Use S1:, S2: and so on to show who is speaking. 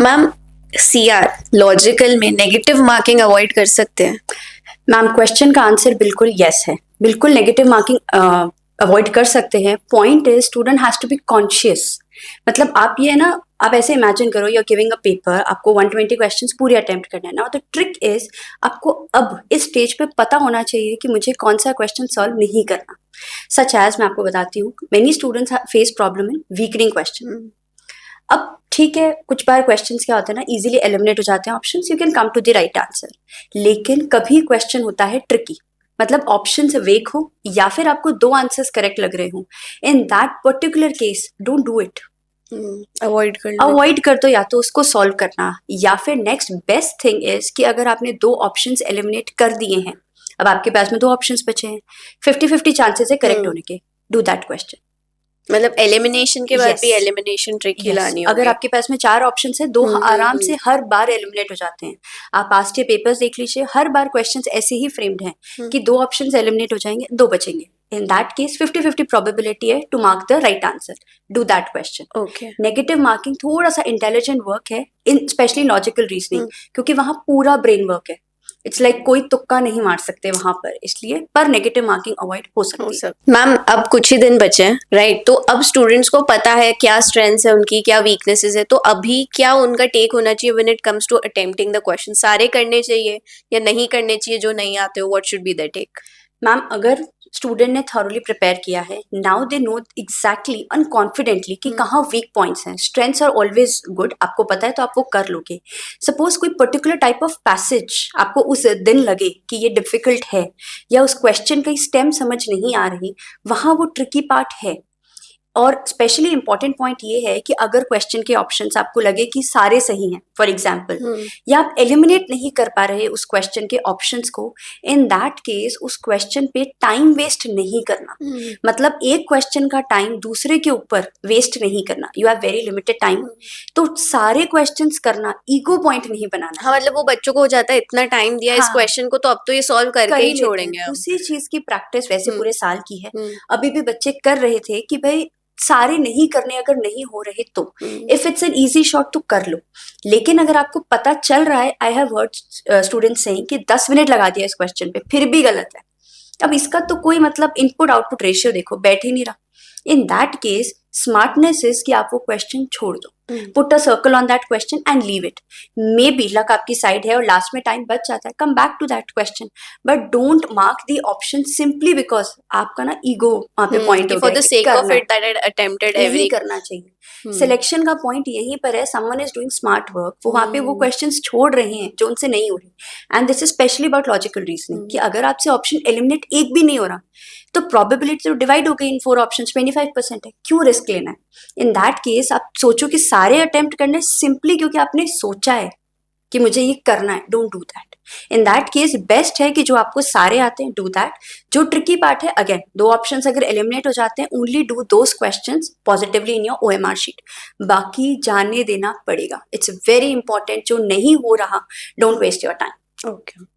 S1: Ma'am, CR logical में negative marking avoid कर सकते हैं?
S2: मैम, क्वेश्चन का आंसर बिल्कुल यस है। बिल्कुल नेगेटिव मार्किंग अवॉइड कर सकते हैं। Point is student has to be conscious. मतलब आप ये ना, आप ऐसे इमेजिन करो, you are giving a paper, आपको 120 क्वेश्चंस पूरे अटेम्प्ट करने हैं ना। द ट्रिक इज आपको अब इस स्टेज पे पता होना चाहिए कि मुझे कौन सा क्वेश्चन सॉल्व नहीं करना। सच एज मैं आपको बताती हूँ, many students face problem in weakening question. अब ठीक है, कुछ बार क्वेश्चंस क्या होता है ना, इजीली एलिमिनेट हो जाते हैं options, you can come to the right answer. लेकिन कभी क्वेश्चन होता है ट्रिकी, मतलब ऑप्शन से वेक हो या फिर आपको दो आंसर्स करेक्ट लग रहे हो। In that particular case don't do it, avoid कर दो, या तो उसको सॉल्व करना, या फिर नेक्स्ट बेस्ट थिंग इज कि अगर आपने दो ऑप्शंस एलिमिनेट कर दिए हैं, अब आपके पास में दो ऑप्शंस बचे हैं, 50-50 चांसेस है करेक्ट होने के, डू दैट क्वेश्चन।
S1: मतलब एलिमिनेशन के बाद भी
S2: Yes.
S1: एलिमिनेशन ट्रिक ही लानी
S2: अगर
S1: होगी।
S2: आपके पास में 4 ऑप्शंस है, दो आराम से हर बार एलिमिनेट हो जाते हैं। आप पास्ट के पेपर्स देख लीजिए, हर बार क्वेश्चंस ऐसे ही फ्रेम्ड हैं कि दो ऑप्शंस एलिमिनेट हो जाएंगे, दो बचेंगे। इन दैट केस 50-50 प्रोबेबिलिटी है to mark the right answer, do that question.
S1: Okay.
S2: Negative marking थोड़ा सा इंटेलिजेंट वर्क है, इन स्पेशली लॉजिकल रीजनिंग, क्योंकि वहां पूरा ब्रेन वर्क है। इट्स लाइक कोई तुक्का नहीं मार सकते वहां पर, इसलिए पर नेगेटिव मार्किंग अवॉइड हो सकती है।
S1: मैम, अब कुछ ही दिन बचे हैं, राइट? तो अब स्टूडेंट्स को पता है क्या स्ट्रेंथ्स है उनकी, क्या वीकनेसेस है, तो अभी क्या उनका टेक होना चाहिए when it comes to attempting the question? सारे करने चाहिए या नहीं करने चाहिए जो नहीं आते हो? What should be the take?
S2: Ma'am, अगर स्टूडेंट ने थॉरली प्रिपेयर किया है, now they know exactly and confidently कि कहाँ वीक पॉइंट्स हैं। स्ट्रेंथ्स आर ऑलवेज गुड, आपको पता है तो आप वो कर लोगे। सपोज कोई पर्टिकुलर टाइप ऑफ पैसेज आपको उस दिन लगे कि ये डिफिकल्ट है, या उस क्वेश्चन की स्टेम समझ नहीं आ रही, वहाँ वो ट्रिकी पार्ट है। और स्पेशली इंपॉर्टेंट पॉइंट ये है कि अगर क्वेश्चन के ऑप्शंस आपको लगे कि सारे सही हैं, फॉर एग्जाम्पल, या आप एलिमिनेट नहीं कर पा रहे उस क्वेश्चन के ऑप्शंस को, इन दैट केस उस क्वेश्चन पे टाइम वेस्ट नहीं करना। मतलब एक क्वेश्चन का टाइम दूसरे के ऊपर वेस्ट नहीं करना, you have very limited time, तो सारे क्वेश्चंस करना, ईगो पॉइंट नहीं बनाना।
S1: हाँ, मतलब वो बच्चों को हो जाता है इतना टाइम दिया इस क्वेश्चन को, तो अब तो ये सॉल्व करके ही छोड़ेंगे हम।
S2: उसी चीज की प्रैक्टिस वैसे पूरे साल की है। अभी भी बच्चे कर रहे थे कि भाई सारे नहीं करने, अगर नहीं हो रहे तो if it's an easy shot तो कर लो। लेकिन अगर आपको पता चल रहा है, I have heard students saying कि 10 मिनट लगा दिया इस क्वेश्चन पे फिर भी गलत है, अब इसका तो कोई मतलब, इनपुट आउटपुट रेशियो देखो बैठ ही नहीं रहा। In that case smartness is कि आप वो क्वेश्चन छोड़ दो, put a circle on that question and leave it. Maybe luck आपकी साइड है और लास्ट में टाइम बच जाता है, come back to that question, but don't mark the option simply because आपका ना ईगो वहां पे पॉइंट हो
S1: फॉर
S2: गया
S1: the sake of it that I attempted
S2: नहीं
S1: एवरी
S2: करना चाहिए। सिलेक्शन का पॉइंट यहीं पर है, someone is doing smart work, वो वहां पे वो क्वेश्चंस छोड़ रहे हैं जो उनसे नहीं हो रही। And this is specially about logical reasoning, कि अगर आपसे ऑप्शन एलिमिनेट एक भी नहीं हो रहा, तो प्रोबेबिलिटी तो डिवाइड हो गई इन 4 ऑप्शंस, 25% है, क्यों रिस्क लेना है? इन दैट केस आप सोचो कि सारे अटेम्प्ट करने सिंपली क्योंकि आपने सोचा है कि मुझे ये करना है, don't do that. In that case best है कि जो आपको सारे आते हैं डू दैट। जो ट्रिकी पार्ट है, अगेन दो ऑप्शंस अगर एलिमिनेट हो जाते हैं, only do those questions positively in your OMR sheet, बाकी जाने देना पड़ेगा। इट्स वेरी इंपॉर्टेंट, जो नहीं हो रहा don't waste your time.
S1: Okay.